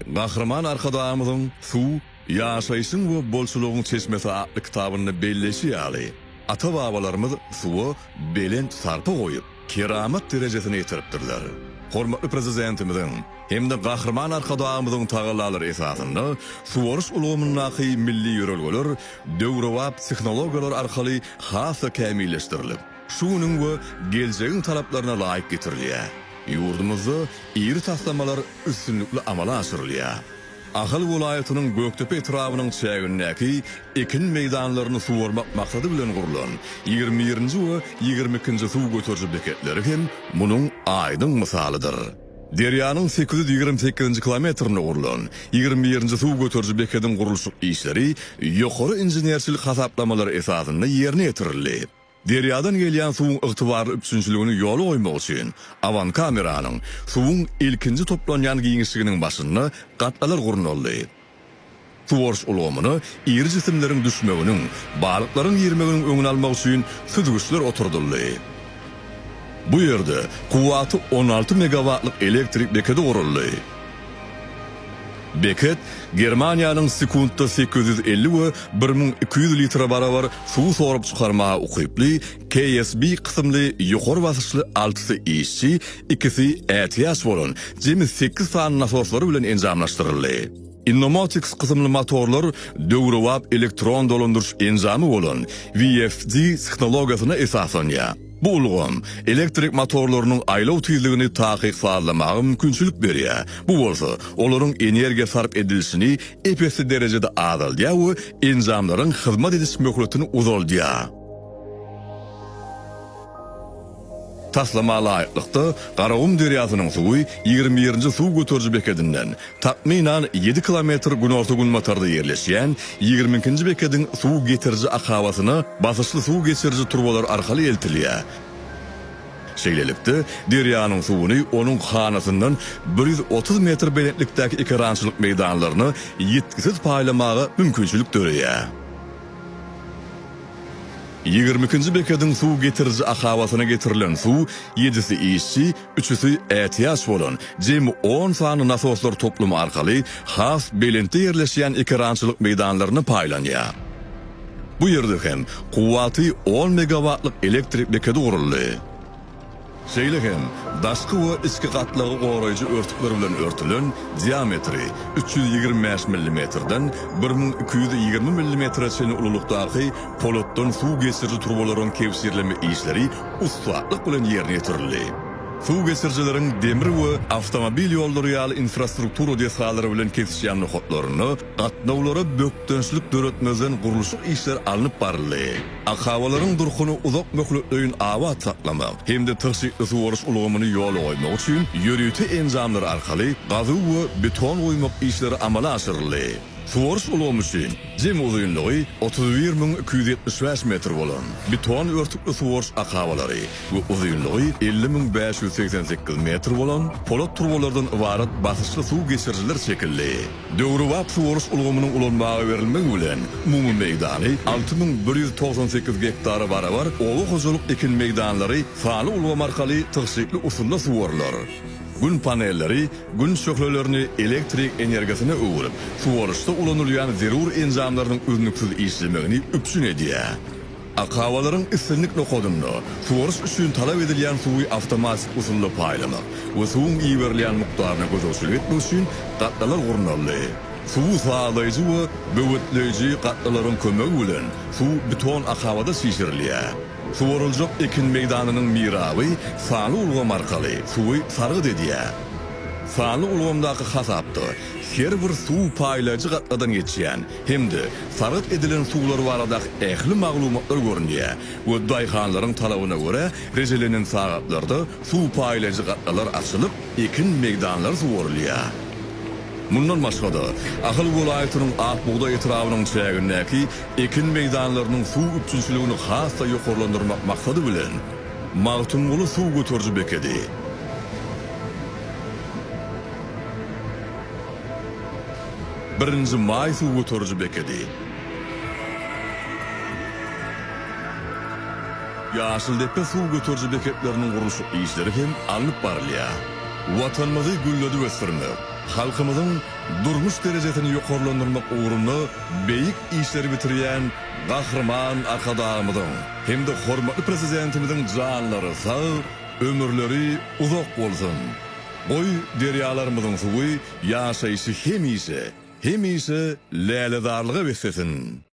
Gahraman arkadaşımızın Su, Yaşayışın ve Bolçuluğun Çeşmesi adlı kitabını belleşi ýaly. Ata-babalarymyz suwa belent sarpa goýup, keramet derejesine ýetiripdirler. Hormatly prezidentimiziň hem de gahraman arkadaşymyzyň tagalary esasynda suwaryş ulgamyndaky milli ýörelgeler döwrewap tehnologiýalar arkaly hasa kämilleşdirilip, şunyň we geljegiň talaplaryna laýyk getirilýär. Ýurdumyzda iri taslamalar üstünlikli amala aşyrylýar. Ahal welaýatynyň Göktepe etrawynyň çägindäki ekin meýdanlaryny suwarmak maksady bilen gurulan 21-nji we 22-nji suw götürji beketleri hem munyň aýdyň misalydyr. Deryanyň 828-nji kilometrini gurulan 21-nji suw götürji beketiň gurulşy işleri ýokary inženerçilik hasaplamalary esasynda ýerine ýetirildi. Deryadan gelýän suwuň ygtybary üçünçiligini ýoly goýmak üçin awan kameranyň suwuň ilkinji toplanýan giňişliginiň başyna gatlalar guruldy. Suwaryş ulgamyny iri jisimleriň düşmeginiň, balyklaryň ýermeginiň öňüni almak üçin süzgüçler oturdyldy. Bu ýerde kuwaty 16 megawatlyk elektrik beketi guruldy. Beket Germaniýanyň sekundda 850 we 1200 litre barabar suw sorup çykarmaga ukyply KSB kysymly ýokary basyşly 6 işçi, 2 ETS bolan jemi 8 san nasoslary bilen enjamlaşdyryldy. Innomatics kysymly motorlar döwrewap elektron dolandyryş enjamy bolan VFD tehnologiýasyna esaslanýar. Bu ulgam elektrik motorlarynyň aýlaw tüýligini takyk sağlamagy mümkinçilik berýär. Bu bolsa olaryň energiýa sarp edilişini epesi derejede azaldýar we enjamlaryň hyzmat ediş möhletini uzaldýar. Taslama laýyklykda Garagum derýasynyň suwy 21-nji suw götürji beketinden takminan 7 kilometr günorta-gün matarda ýerleşýän 22-nji beketiň suw getirji akawasyna basyşly suw geçirji turbalar arkaly eltilýär. Şeýlelikde derýanyň suwuny onuň hanasyndan 130 metr belentlikdäki ekrançylyk meýdanlaryny ýetkisiz paýlamagy mümkinçilik dörýär. 22-nji beketiň suw getirji akawasyna getirilen suw 7-si işçi, 3-si ETS bolan jemi 10 sany nasoslar toplumy arkaly has belentde ýerleşýän ekrançylyk meýdanlaryny paýlanýar. Bu ýerde hem kuwaty 10 megawatlyk elektrik beketi guruldy. Şeýlehem daşky we içki gatlagy goraýjy örtükler bilen örtülen diametri 325 mm-den 1220 mm-çe ululukdaky polotdan suw geçirji turbolaryň kepsirleme işleri ustalyk bilen ýerine ýetirildi. Suw geçirjileriň demir we awtomobil ýollary ýaly infrastruktura desalary bilen kesişýän nokatlaryny gatnawlara bökdönçlik döretmezden gurulşy işler alınıp baryldy. Akawalaryň durkuny uzak möhletleýin awat saklamak hemde tygşykly suwaryş ulgamyny ýoly goýmak üçin ýörüýte enjamlar arkaly gazy we beton goýmak işleri amala aşyryldy. Suwaryş ulgamy üçin jemi uzunlygy 31275 metr bolan beton örtükli suwaryş akawalary we uzunlygy 50588 metr bolan polat turbalardan ibaret basyşly suw geçirjiler çekildi. Döwrewap suwaryş ulgamynyň ulanmagy berilmegi bilen mumy meýdany 6198 hektara barabar owa hojalyk ekin meýdanlary sany ulgam arkaly tygşykly usulda suwarlar. Gün panelleri, gün şöhlelerini elektrik energiýasyna öwürip, suwaryşda ulanylýan zerur enjamlarynyň üznüksiz işlemegini üpsün edýär. Akawalaryň islenlik nokadynda suwaryş üçin talap edilýän suwy awtomatik usulda paýlamak we suwuň iýerilýän mukdaryna gözlemçilik etmek üçin gatlalar guruldy. Suw sağlaýjy we böwetleýji gatlalaryň kömegi bilen suw beton akawada şişirilýär. Suwaryljak ekin meýdanynyň miraby sany ulgam arkaly suwy sargy edýär. Sany ulgamdaky hasapda her bir suw paýlaýjy gatladan geçýän hemde sargy edilen suwlar barada ähli maglumatlar görünýär we daýhanlaryň talabyna görä rejelenen sagatlarda suw paýlaýjy gatlalar açylyp ekin meýdanlary suwarylýar. Mundan başgada, Ahal welaýatynyň Akbuğda etrawynyň çägindäki ekin meýdanlarynyň suw üçünçiligini hassa ýokarlandyrmak maksady bilen Magtumguly suw götürji beketi. Birinji May suw götürji beketi. Ýaşyldepe suw götürji beketleriniň gurulşy işleri hem alınıp barylýar. Watanymyzy gülledi westermek. halkymyzyň durmuş derejesini ýokarlandyrmak ugrunda beýik işleri bitirýän gahrman arkadaşymyzyň hem-de hormatly prezidentimiziň janlary sag, ömürleri uzak bolsun. Goý derýalarymyzyň suwy ýaşaýşy hemişe läledarlyga beslesin.